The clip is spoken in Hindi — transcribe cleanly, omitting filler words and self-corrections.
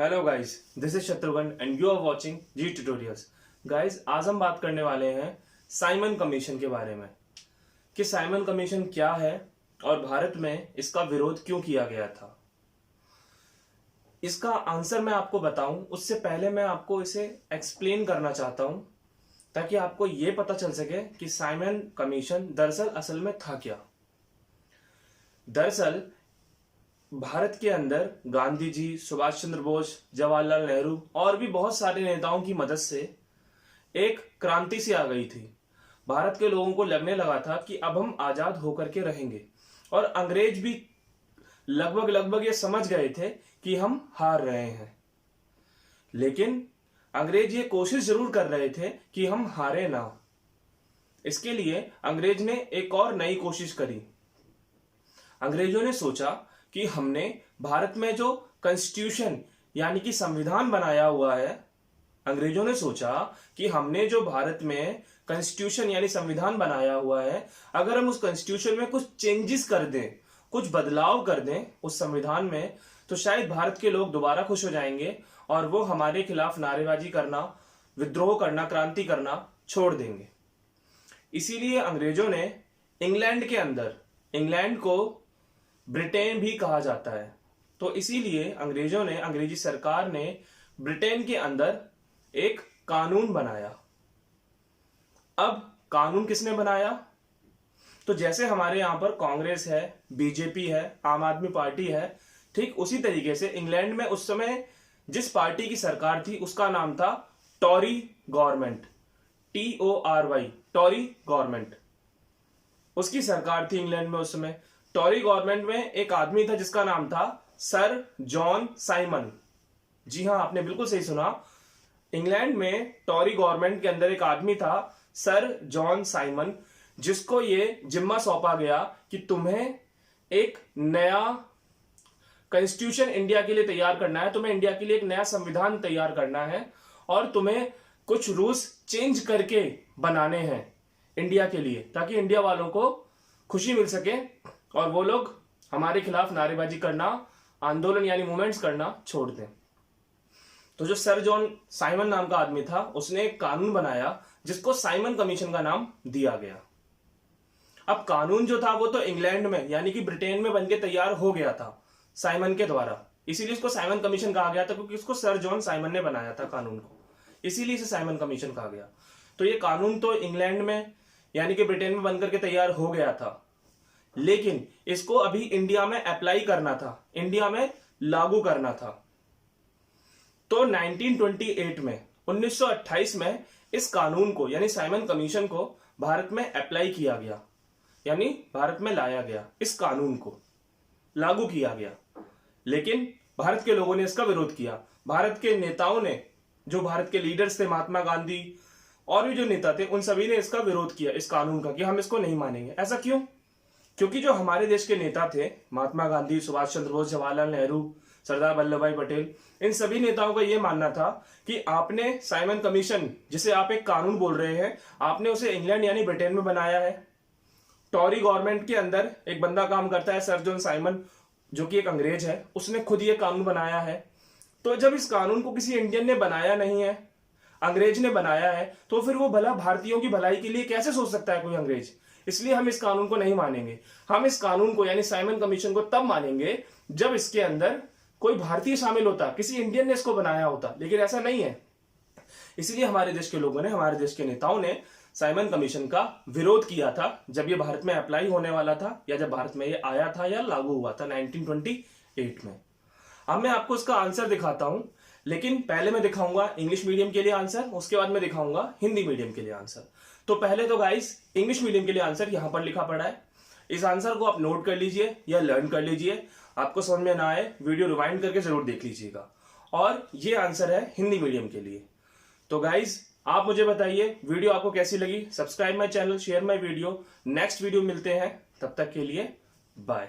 Hello guys, this is Shatrughan and you are watching G tutorials. Guys, आज हम बात करने वाले हैं साइमन कमीशन के बारे में कि साइमन कमीशन क्या है और भारत में इसका विरोध क्यों किया गया था। इसका आंसर मैं आपको बताऊं उससे पहले मैं आपको इसे एक्सप्लेन करना चाहता हूं ताकि आपको यह पता चल सके कि साइमन कमीशन दरअसल असल में था क्या। दरअसल भारत के अंदर गांधी जी, सुभाष चंद्र बोस, जवाहरलाल नेहरू और भी बहुत सारे नेताओं की मदद से एक क्रांति सी आ गई थी। भारत के लोगों को लगने लगा था कि अब हम आजाद होकर के रहेंगे और अंग्रेज भी लगभग ये समझ गए थे कि हम हार रहे हैं। लेकिन अंग्रेज ये कोशिश जरूर कर रहे थे कि हम हारे ना। इसके लिए अंग्रेज ने एक और नई कोशिश करी। अंग्रेजों ने सोचा कि हमने भारत में जो कॉन्स्टिट्यूशन यानी कि संविधान बनाया हुआ है, अंग्रेजों ने सोचा कि हमने जो भारत में कॉन्स्टिट्यूशन यानी संविधान बनाया हुआ है, अगर हम उस कॉन्स्टिट्यूशन में कुछ चेंजेस कर दें, कुछ बदलाव कर दें उस संविधान में, तो शायद भारत के लोग दोबारा खुश हो जाएंगे और वो हमारे खिलाफ नारेबाजी करना, विद्रोह करना, क्रांति करना छोड़ देंगे। इसीलिए अंग्रेजों ने इंग्लैंड के अंदर, इंग्लैंड को ब्रिटेन भी कहा जाता है, तो इसीलिए अंग्रेजों ने, अंग्रेजी सरकार ने ब्रिटेन के अंदर एक कानून बनाया। अब कानून किसने बनाया? तो जैसे हमारे यहां पर कांग्रेस है, बीजेपी है, आम आदमी पार्टी है, ठीक उसी तरीके से इंग्लैंड में उस समय जिस पार्टी की सरकार थी उसका नाम था टॉरी गवर्नमेंट, TORY, टॉरी गवर्नमेंट। उसकी सरकार थी इंग्लैंड में उस समय। टॉरी गवर्नमेंट में एक आदमी था जिसका नाम था सर जॉन साइमन। जी हां, आपने बिल्कुल सही सुना। इंग्लैंड में टॉरी गवर्नमेंट के अंदर एक आदमी था सर जॉन साइमन, जिसको ये जिम्मा सौंपा गया कि तुम्हें एक नया कॉन्स्टिट्यूशन इंडिया के लिए तैयार करना है, तुम्हें इंडिया के लिए एक नया संविधान तैयार करना है और तुम्हें कुछ रूल्स चेंज करके बनाने हैं इंडिया के लिए, ताकि इंडिया वालों को खुशी मिल सके और वो लोग हमारे खिलाफ नारेबाजी करना, आंदोलन यानी मूवमेंट्स करना छोड़ दें। तो जो सर जॉन साइमन नाम का आदमी था, उसने एक कानून बनाया जिसको साइमन कमीशन का नाम दिया गया। अब कानून जो था वो तो इंग्लैंड में यानी कि ब्रिटेन में बनके तैयार हो गया था साइमन के द्वारा, इसीलिए इसको साइमन कमीशन कहा गया था, क्योंकि इसको सर जॉन साइमन ने बनाया था कानून को, इसीलिए इसे साइमन कमीशन कहा गया। तो ये कानून तो इंग्लैंड में यानी कि ब्रिटेन में बनकर के तैयार हो गया था, लेकिन इसको अभी इंडिया में अप्लाई करना था, इंडिया में लागू करना था। तो 1928 में, 1928 में इस कानून को यानी साइमन कमीशन को भारत में अप्लाई किया गया, यानी भारत में लाया गया, इस कानून को लागू किया गया। लेकिन भारत के लोगों ने इसका विरोध किया। भारत के नेताओं ने, जो भारत के लीडर्स थे, महात्मा गांधी और भी जो नेता थे, उन सभी ने इसका विरोध किया, इस कानून का, कि हम इसको नहीं मानेंगे। ऐसा क्यों? क्योंकि जो हमारे देश के नेता थे, महात्मा गांधी, सुभाष चंद्र बोस, जवाहरलाल नेहरू, सरदार वल्लभ भाई पटेल, इन सभी नेताओं का यह मानना था कि आपने साइमन कमीशन, जिसे आप एक कानून बोल रहे हैं, आपने उसे इंग्लैंड यानी ब्रिटेन में बनाया है। टॉरी गवर्नमेंट के अंदर एक बंदा काम करता है, सर जॉन साइमन, जो कि एक अंग्रेज है, उसने खुद ये कानून बनाया है। तो जब इस कानून को किसी इंडियन ने बनाया नहीं है, अंग्रेज ने बनाया है, तो फिर वो भला भारतीयों की भलाई के लिए कैसे सोच सकता है कोई अंग्रेज? इसलिए हम इस कानून को नहीं मानेंगे। हम इस कानून को यानी साइमन कमीशन को तब मानेंगे जब इसके अंदर कोई भारतीय शामिल होता, किसी इंडियन ने इसको बनाया होता, लेकिन ऐसा नहीं है। इसलिए हमारे देश के लोगों ने, हमारे देश के नेताओं ने साइमन कमीशन का विरोध किया था जब ये भारत में अप्लाई होने वाला था, या जब भारत में ये आया था या लागू हुआ था 1928 में। अब मैं आपको इसका आंसर दिखाता हूं, लेकिन पहले मैं दिखाऊंगा इंग्लिश मीडियम के लिए आंसर, उसके बाद मैं दिखाऊंगा हिंदी मीडियम के लिए आंसर। तो पहले तो गाइस, इंग्लिश मीडियम के लिए आंसर यहां पर लिखा पड़ा है। इस आंसर को आप नोट कर लीजिए या लर्न कर लीजिए। आपको समझ में ना आए, वीडियो रिवाइंड करके जरूर देख लीजिएगा। और ये आंसर है हिंदी मीडियम के लिए। तो गाइस, आप मुझे बताइए वीडियो आपको कैसी लगी। Subscribe my channel, share my video. Next video मिलते हैं, तब तक के लिए बाय।